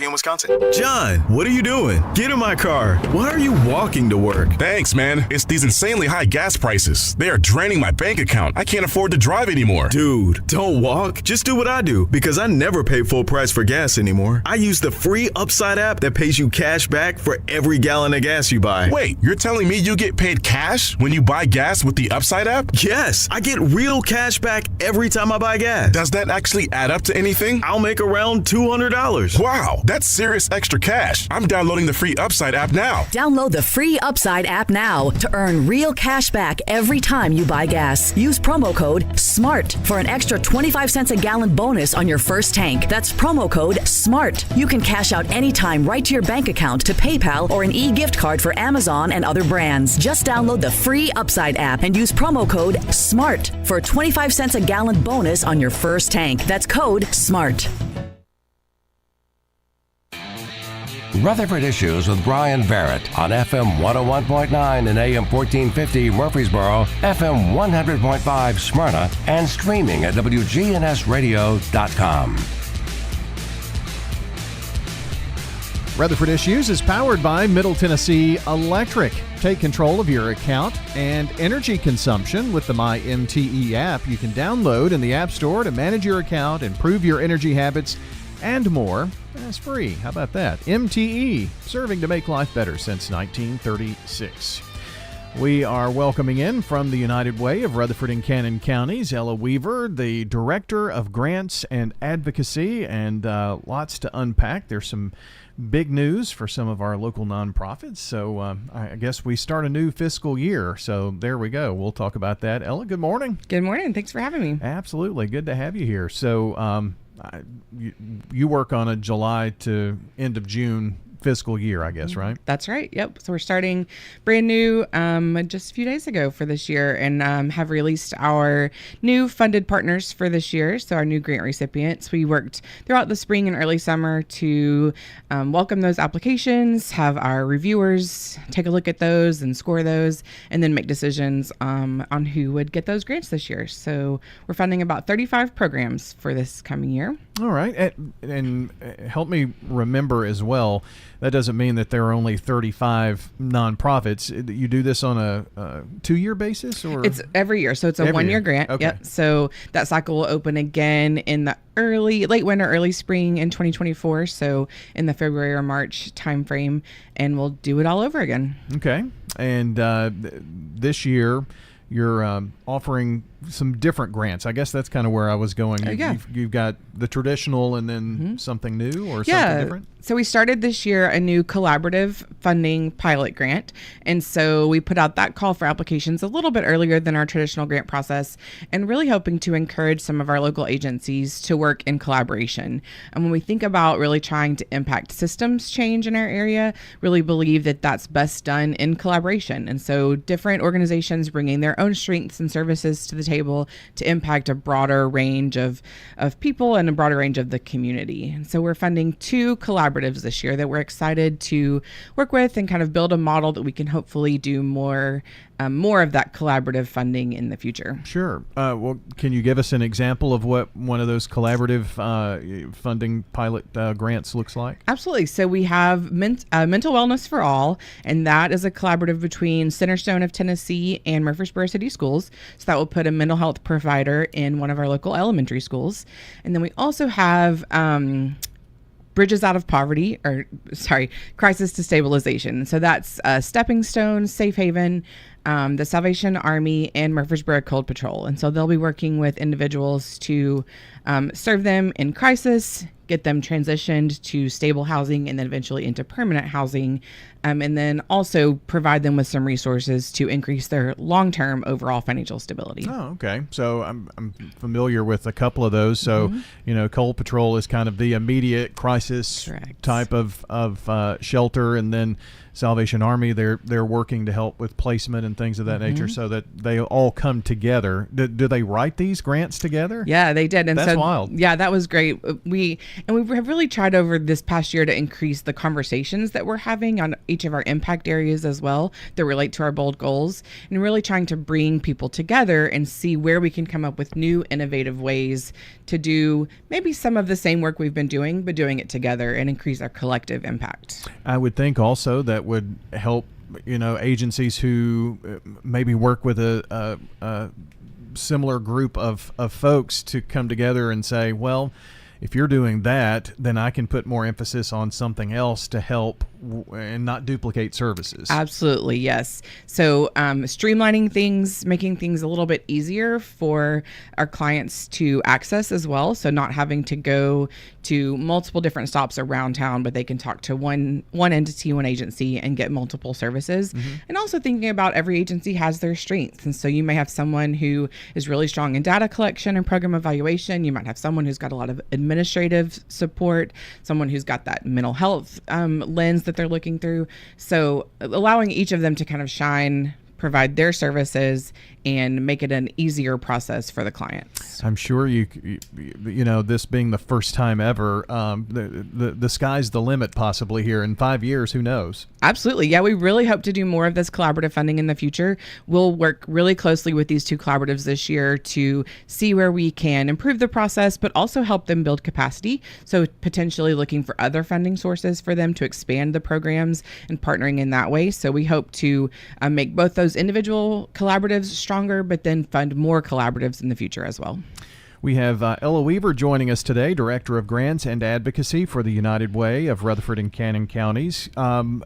in Wisconsin. John, what are you doing? Get in my car. Why are you walking to work? Thanks, man. It's these insanely high gas prices. They are draining my bank account. I can't afford to drive anymore. Dude, don't walk. Just do what I do, because I never pay full price for gas anymore. I use the free Upside app that pays you cash back for every gallon of gas you buy. Wait, you're telling me you get paid cash when you buy gas with the Upside app? Yes, I get real cash back every time I buy gas. Does that actually add up to anything? I'll make around $200. Wow, that's serious extra cash. I'm downloading the free Upside app now. Download the free Upside app now to earn real cash back every time you buy gas. Use promo code SMART for an extra 25 cents a gallon bonus on your first tank. That's promo code SMART. You can cash out anytime right to your bank account, to PayPal, or an e-gift card for Amazon and other brands. Just download the free Upside app and use promo code SMART for a 25 cents a gallon bonus on your first tank. That's code SMART. Rutherford Issues with Brian Barrett on FM 101.9 and AM 1450 Murfreesboro, FM 100.5 Smyrna, and streaming at WGNSradio.com. Rutherford Issues is powered by Middle Tennessee Electric. Take control of your account and energy consumption with the MyMTE app. You can download in the App Store to manage your account, improve your energy habits, and more. It's free. How about that? MTE, serving to make life better since 1936. We are welcoming in from the United Way of Rutherford and Cannon Counties, Ella Weaver, the Director of Grants and Advocacy, and lots to unpack. There's some big news for some of our local nonprofits. So I guess we start a new fiscal year. So there we go. We'll talk about that. Ella, good morning. Good morning. Thanks for having me. Absolutely. Good to have you here. So you work on a July to end of June fiscal year, I guess, right? That's right. Yep. So we're starting brand new just a few days ago for this year, and have released our new funded partners for this year. So our new grant recipients. We worked throughout the spring and early summer to welcome those applications, have our reviewers take a look at those and score those, and then make decisions on who would get those grants this year. So we're funding about 35 programs for this coming year. All right. And help me remember as well, that doesn't mean that there are only 35 nonprofits. You do this on a 2-year basis? Or it's every year. So it's a 1-year grant. Okay. Yep. So that cycle will open again in the late winter, early spring in 2024. So in the February or March timeframe, and we'll do it all over again. Okay. And this year, you're offering some different grants. I guess that's kind of where I was going. You've got the traditional and then something new or something different? So we started this year a new collaborative funding pilot grant. And so we put out that call for applications a little bit earlier than our traditional grant process, and really hoping to encourage some of our local agencies to work in collaboration. And when we think about really trying to impact systems change in our area, really believe that that's best done in collaboration. And so different organizations bringing their own strengths and services to the table to impact a broader range of people and a broader range of the community. And so we're funding 2 collaboratives this year that we're excited to work with and kind of build a model that we can hopefully do more of that collaborative funding in the future. Sure. Well, can you give us an example of what one of those collaborative funding pilot grants looks like? Absolutely. So we have Mental Wellness for All, and that is a collaborative between Centerstone of Tennessee and Murfreesboro City Schools. So that will put a mental health provider in one of our local elementary schools. And then we also have Bridges Out of Poverty, Crisis to Stabilization. So that's Stepping Stone, Safe Haven, the Salvation Army, and Murfreesboro Cold Patrol. And so they'll be working with individuals to serve them in crisis, get them transitioned to stable housing, and then eventually into permanent housing, and then also provide them with some resources to increase their long-term overall financial stability. Oh, okay. So I'm familiar with a couple of those. So, Cold Patrol is kind of the immediate crisis type of shelter, and then Salvation Army, they're working to help with placement and things of that nature, so that they all come together. Do they write these grants together? Yeah, they did. And that's wild. Yeah, that was great. We have really tried over this past year to increase the conversations that we're having on each of our impact areas as well that relate to our bold goals, and really trying to bring people together and see where we can come up with new innovative ways to do maybe some of the same work we've been doing, but doing it together and increase our collective impact. I would think also that would help, agencies who maybe work with a similar group of folks to come together and say, well, if you're doing that, then I can put more emphasis on something else to help and not duplicate services. Absolutely, yes. So streamlining things, making things a little bit easier for our clients to access as well. So not having to go to multiple different stops around town, but they can talk to one entity, one agency, and get multiple services. And also thinking about every agency has their strengths. And so you may have someone who is really strong in data collection and program evaluation. You might have someone who's got a lot of administrative support, someone who's got that mental health lens that they're looking through. So allowing each of them to kind of shine, provide their services, and make it an easier process for the clients. I'm sure you this being the first time ever, the sky's the limit possibly here in 5 years. Who knows? Absolutely. Yeah, we really hope to do more of this collaborative funding in the future. We'll work really closely with these two collaboratives this year to see where we can improve the process, but also help them build capacity. So potentially looking for other funding sources for them to expand the programs and partnering in that way. So we hope to make both those individual collaboratives stronger, but then fund more collaboratives in the future as well. We have Ella Weaver joining us today, Director of Grants and Advocacy for the United Way of Rutherford and Cannon counties. I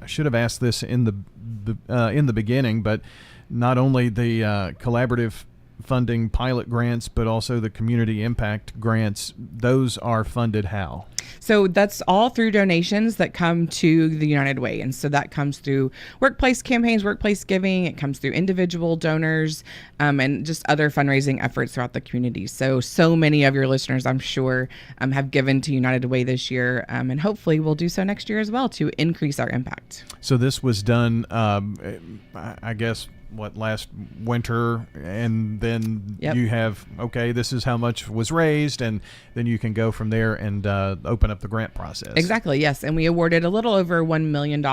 should have asked this in the beginning, but not only the collaborative funding pilot grants, but also the community impact grants, those are funded how? So that's all through donations that come to the United Way. And so that comes through workplace campaigns, workplace giving. It comes through individual donors and just other fundraising efforts throughout the community. So many of your listeners, I'm sure, have given to United Way this year. And hopefully we'll do so next year as well to increase our impact. So this was done, I guess, last winter, and then you have, okay, this is how much was raised, and then you can go from there and open up the grant process. Exactly, yes. And we awarded a little over $1 million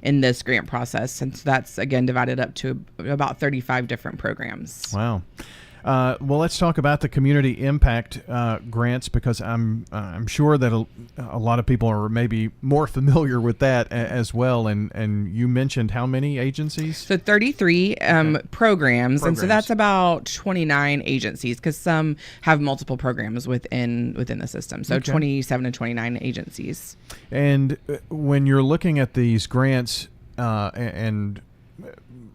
in this grant process, and so that's, again, divided up to about 35 different programs. Wow. Well, let's talk about the community impact grants, because I'm sure that a lot of people are maybe more familiar with that as well. And you mentioned how many agencies? So 33 programs, and so that's about 29 agencies, because some have multiple programs within the system. So 27 to 29 agencies. And when you're looking at these grants and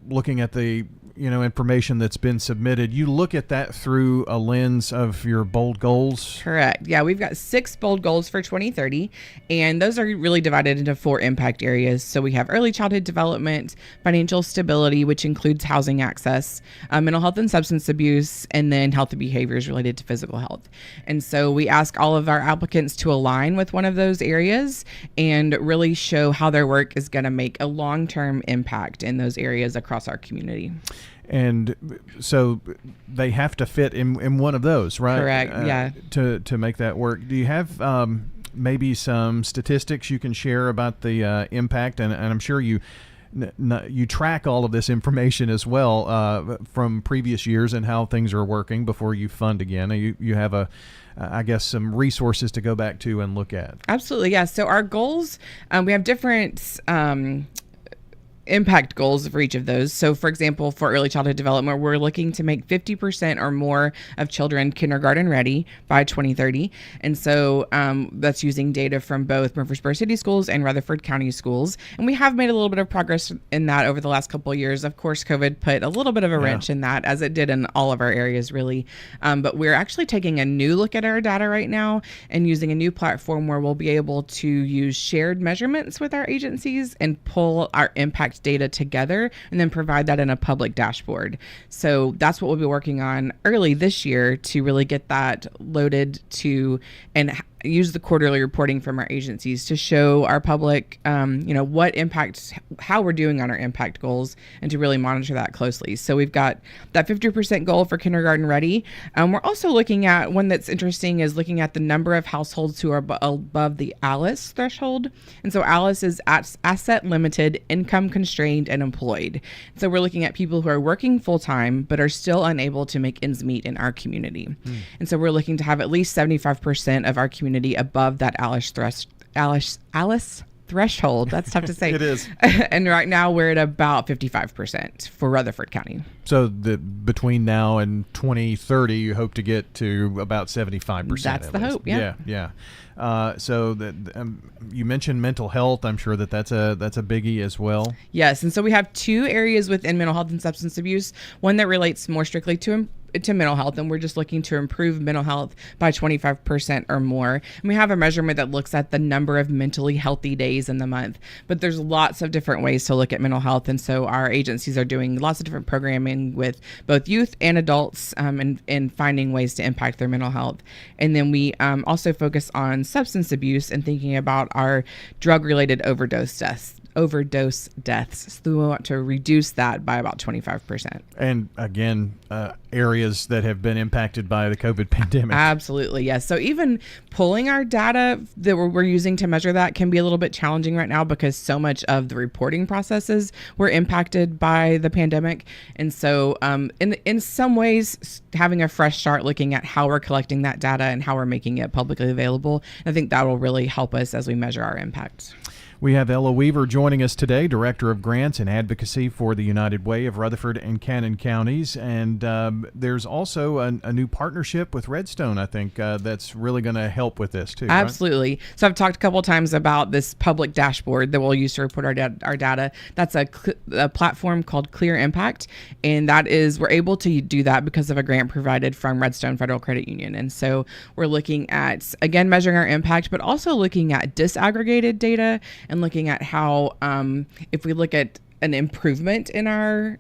looking at the information that's been submitted, you look at that through a lens of your bold goals? Correct. Yeah, we've got 6 bold goals for 2030, and those are really divided into 4 impact areas. So we have early childhood development, financial stability, which includes housing access, mental health and substance abuse, and then healthy behaviors related to physical health. And so we ask all of our applicants to align with one of those areas and really show how their work is going to make a long-term impact in those areas across our community. And so they have to fit in one of those, right? Correct, yeah. To make that work. Do you have maybe some statistics you can share about the impact? And I'm sure you track all of this information as well from previous years and how things are working before you fund again. You have I guess, some resources to go back to and look at. Absolutely, yeah. So our goals, we have different impact goals for each of those. So for example, for early childhood development, we're looking to make 50% or more of children kindergarten ready by 2030. And so that's using data from both Murfreesboro City Schools and Rutherford County Schools. And we have made a little bit of progress in that over the last couple of years. Of course, COVID put a little bit of a wrench in that, as it did in all of our areas, really. But we're actually taking a new look at our data right now and using a new platform where we'll be able to use shared measurements with our agencies and pull our impact data together and then provide that in a public dashboard. So that's what we'll be working on early this year to really get that loaded to and use the quarterly reporting from our agencies to show our public, what impacts, how we're doing on our impact goals, and to really monitor that closely. So we've got that 50% goal for kindergarten ready. We're also looking at one that's interesting is looking at the number of households who are above the ALICE threshold. And so ALICE is asset limited, income constrained, and employed. So we're looking at people who are working full time but are still unable to make ends meet in our community. And so we're looking to have at least 75% of our community above that ALICE threshold. That's tough to say. It is. And right now we're at about 55% for Rutherford County. So between now and 2030, you hope to get to about 75%. That's the hope. Yeah. So you mentioned mental health. I'm sure that's a biggie as well. Yes, and so we have two areas within mental health and substance abuse. One that relates more strictly to mental health, and we're just looking to improve mental health by 25% or more. And we have a measurement that looks at the number of mentally healthy days in the month. But there's lots of different ways to look at mental health, and so our agencies are doing lots of different programming with both youth and adults, and finding ways to impact their mental health. And then we also focus on substance abuse and thinking about our drug-related overdose deaths. So we want to reduce that by about 25%. And again, areas that have been impacted by the COVID pandemic. Absolutely, yes. So even pulling our data that we're using to measure that can be a little bit challenging right now because so much of the reporting processes were impacted by the pandemic. And so in some ways, having a fresh start looking at how we're collecting that data and how we're making it publicly available, I think that will really help us as we measure our impact. We have Ella Weaver joining us today, Director of Grants and Advocacy for the United Way of Rutherford and Cannon counties. And there's also a new partnership with Redstone, I think, that's really going to help with this too. Absolutely. Right? So I've talked a couple of times about this public dashboard that we'll use to report our data. That's a platform called Clear Impact. And that is, we're able to do that because of a grant provided from Redstone Federal Credit Union. And so we're looking at, again, measuring our impact, but also looking at disaggregated data and looking at how, if we look at an improvement in our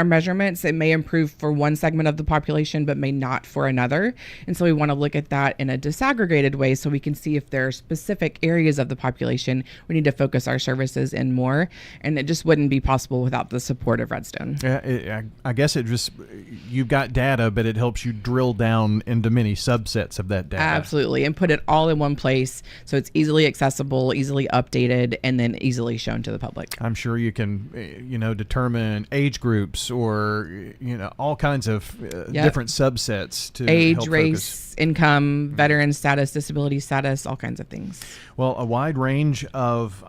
measurements, it may improve for one segment of the population, but may not for another. And so we want to look at that in a disaggregated way so we can see if there are specific areas of the population we need to focus our services in more. And it just wouldn't be possible without the support of Redstone. Yeah, I guess you've got data, but it helps you drill down into many subsets of that data. Absolutely. And put it all in one place so it's easily accessible, easily updated, and then easily shown to the public. I'm sure you can, determine age groups or all kinds of different subsets to age, help race, focus. Income, veteran status, disability status, all kinds of things. Well, a wide range of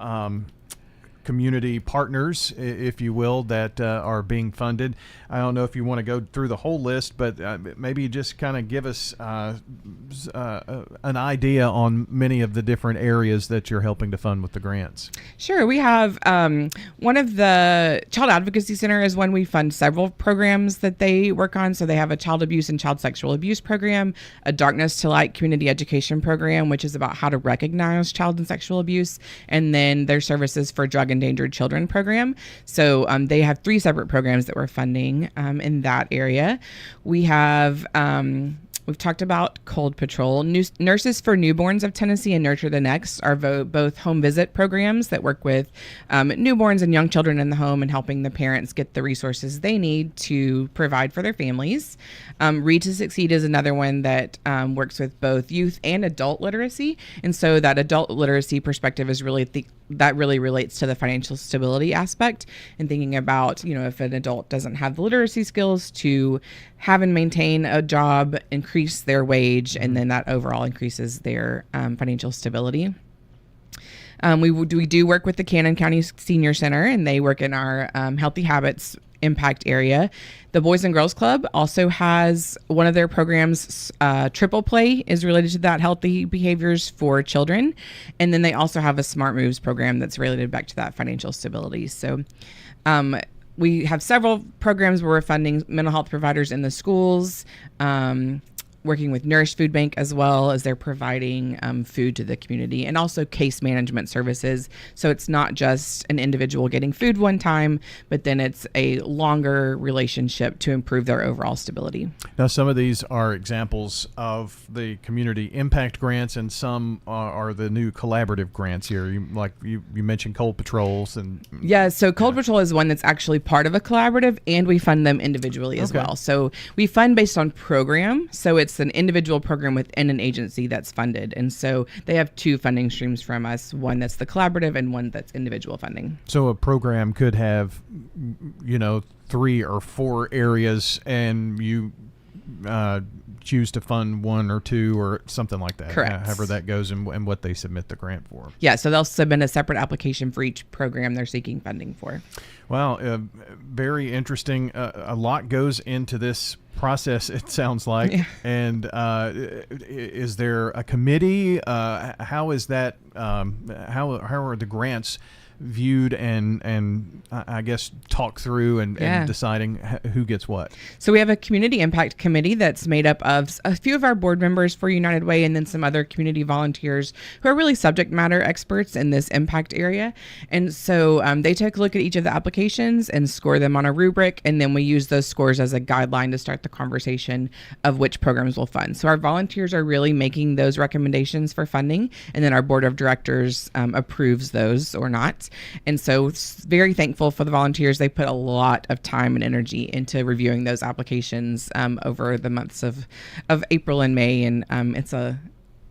community partners, if you will, that are being funded. I don't know if you want to go through the whole list, but maybe just kind of give us an idea on many of the different areas that you're helping to fund with the grants. Sure. We have one of the Child Advocacy Center is one we fund several programs that they work on. So they have a child abuse and child sexual abuse program, a Darkness to Light community education program, which is about how to recognize child and sexual abuse, and then their services for drug endangered children program. So they have 3 separate programs that we're funding in that area. We have we've talked about Cold Patrol. Nurses for Newborns of Tennessee and Nurture the Next are both home visit programs that work with newborns and young children in the home and helping the parents get the resources they need to provide for their families. Read to Succeed is another one that works with both youth and adult literacy. And so that adult literacy perspective is really that really relates to the financial stability aspect and thinking about, if an adult doesn't have the literacy skills to have and maintain a job, increase their wage, and then that overall increases their financial stability. We do work with the Cannon County Senior Center, and they work in our Healthy Habits impact area. The Boys and Girls Club also has one of their programs, Triple Play, is related to that, healthy behaviors for children. And then they also have a Smart Moves program that's related back to that financial stability. So we have several programs where we're funding mental health providers in the schools, working with Nourish Food Bank, as well as they're providing food to the community, and also case management services. So it's not just an individual getting food one time, but then it's a longer relationship to improve their overall stability. Now, some of these are examples of the community impact grants, and some are the new collaborative grants here. You mentioned cold patrols. Yeah, so Cold Patrol is one that's actually part of a collaborative, and we fund them individually as well. So we fund based on program. So it's an individual program within an agency that's funded. And so they have two funding streams from us, one that's the collaborative and one that's individual funding. So a program could have, 3 or 4 areas, and you choose to fund 1 or 2 or something like that. Correct. However that goes, and what they submit the grant for. Yeah, so they'll submit a separate application for each program they're seeking funding for. Well, very interesting. A lot goes into this process, it sounds like. Yeah. And is there a committee? How is that? How are the grants viewed and I guess talk through and deciding who gets what? So we have a community impact committee that's made up of a few of our board members for United Way, and then some other community volunteers who are really subject matter experts in this impact area. And so they take a look at each of the applications and score them on a rubric, and then we use those scores as a guideline to start the conversation of which programs we'll fund. So our volunteers are really making those recommendations for funding, and then our board of directors approves those or not. And so very thankful for the volunteers. They put a lot of time and energy into reviewing those applications over the months of April and May. And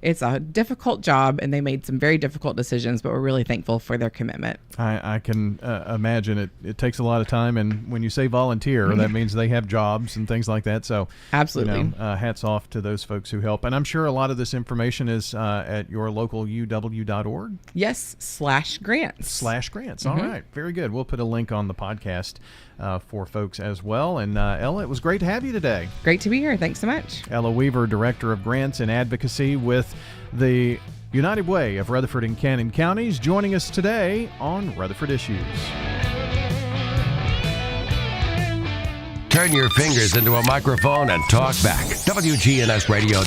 it's a difficult job, and they made some very difficult decisions, but we're really thankful for their commitment. I can imagine it takes a lot of time, and when you say volunteer, that means they have jobs and things like that. So absolutely, hats off to those folks who help. And I'm sure a lot of this information is at your local uw.org. Yes, /grants. /grants. All right, very good. We'll put a link on the podcast for folks as well. And Ella, it was great to have you today. Great to be here. Thanks so much. Ella Weaver, Director of Grants and Advocacy with the United Way of Rutherford and Cannon Counties, joining us today on Rutherford Issues. Turn your fingers into a microphone and talk back. WGNS Radio.